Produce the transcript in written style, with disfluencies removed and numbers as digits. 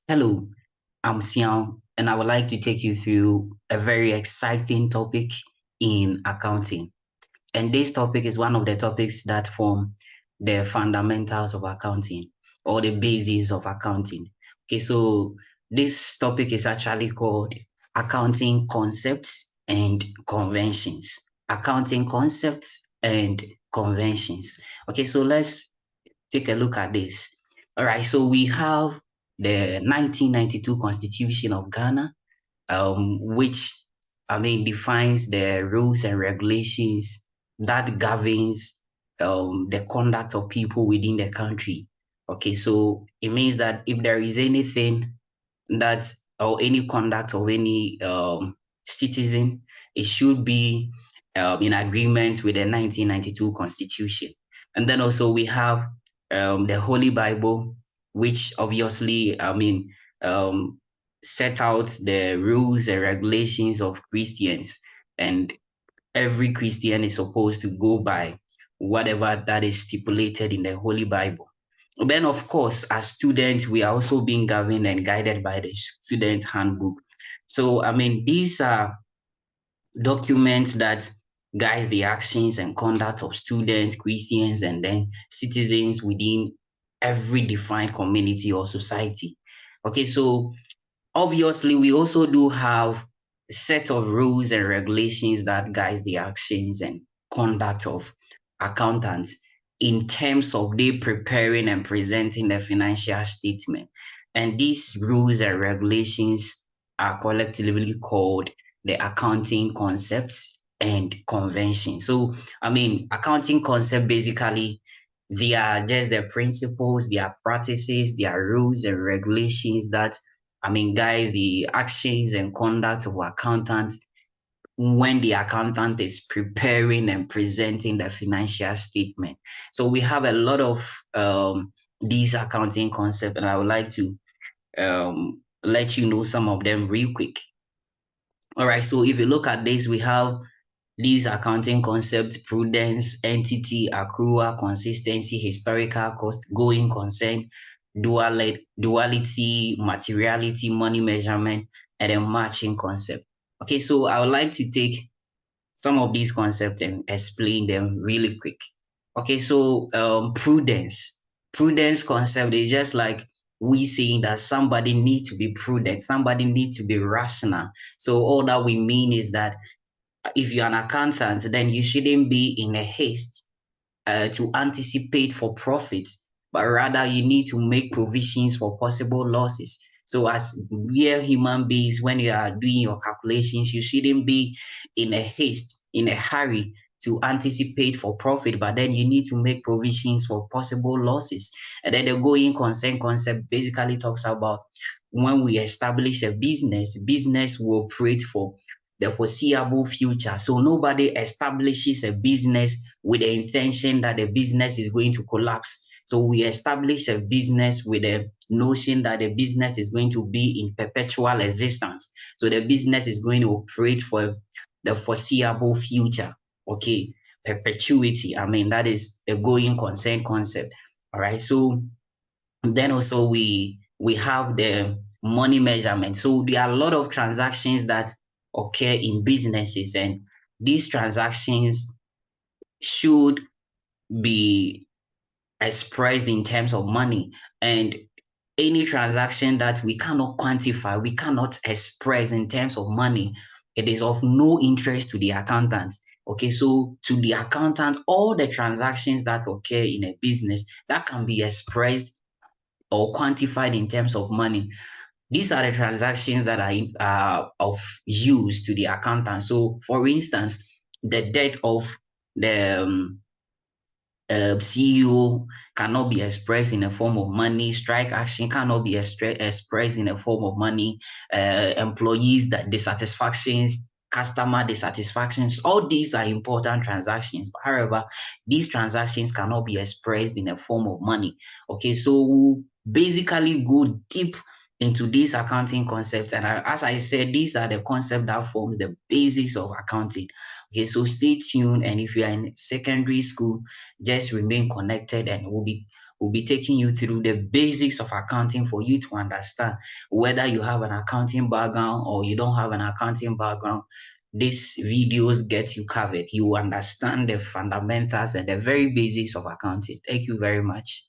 Hello, I'm Sian, and I would like to take you through a very exciting topic in accounting. And this topic is one of the topics that form the fundamentals of accounting or the basis of accounting. Okay, so this topic is actually called accounting concepts and conventions. Accounting concepts and conventions. Okay, so let's take a look at this. All right, so we have the 1992 Constitution of Ghana, which defines the rules and regulations that governs the conduct of people within the country. Okay, so it means that if there is anything that or any conduct of any citizen, it should be in agreement with the 1992 Constitution. And then also we have the Holy Bible, which obviously, um, set out the rules and regulations of Christians, and every Christian is supposed to go by whatever that is stipulated in the Holy Bible. Then, of course, as students, we are also being governed and guided by the student handbook. So, these are documents that guides the actions and conduct of students, Christians, and then citizens within every defined community or society. Okay, so obviously, we also do have a set of rules and regulations that guides the actions and conduct of accountants in terms of they preparing and presenting the financial statement. And these rules and regulations are collectively called the accounting concepts and conventions. So, accounting concept basically they are just the principles, their practices, their rules and regulations that guys, the actions and conduct of accountant when the accountant is preparing and presenting the financial statement. So we have a lot of these accounting concepts, and I would like to let you know some of them real quick. All right, so if you look at this, we have these accounting concepts: prudence, entity, accrual, consistency, historical cost, going concern, duality, materiality, money measurement, and then matching concept. Okay, so I would like to take some of these concepts and explain them really quick. Okay, so prudence. Prudence concept is just like we saying that somebody needs to be prudent, somebody needs to be rational. So all that we mean is that if you're an accountant, then you shouldn't be in a haste to anticipate for profits, but rather you need to make provisions for possible losses. So, as real human beings, when you are doing your calculations, you shouldn't be in a haste, in a hurry to anticipate for profit, but then you need to make provisions for possible losses. And then the going concern concept basically talks about when we establish a business will operate for the foreseeable future. So nobody establishes a business with the intention that the business is going to collapse. So we establish a business with a notion that the business is going to be in perpetual existence. So the business is going to operate for the foreseeable future. Okay, perpetuity. That is the going concern concept. All right. So then also we have the money measurement. So there are a lot of transactions that occur in businesses, and these transactions should be expressed in terms of money. And any transaction that we cannot quantify, we cannot express in terms of money, it is of no interest to the accountant. Okay, so to the accountant, all the transactions that occur in a business that can be expressed or quantified in terms of money, these are the transactions that are of use to the accountant. So, for instance, the debt of the CEO cannot be expressed in a form of money. Strike action cannot be expressed in a form of money. Employees that dissatisfactions, customer dissatisfactions, all these are important transactions. However, these transactions cannot be expressed in a form of money. Okay, so we'll basically go deep into these accounting concepts, and as I said, these are the concepts that forms the basis of accounting. Okay, so stay tuned, and if you are in secondary school, just remain connected and We'll be taking you through the basics of accounting for you to understand whether you have an accounting background or you don't have an accounting background. These videos get you covered. You understand the fundamentals and the very basics of accounting. Thank you very much.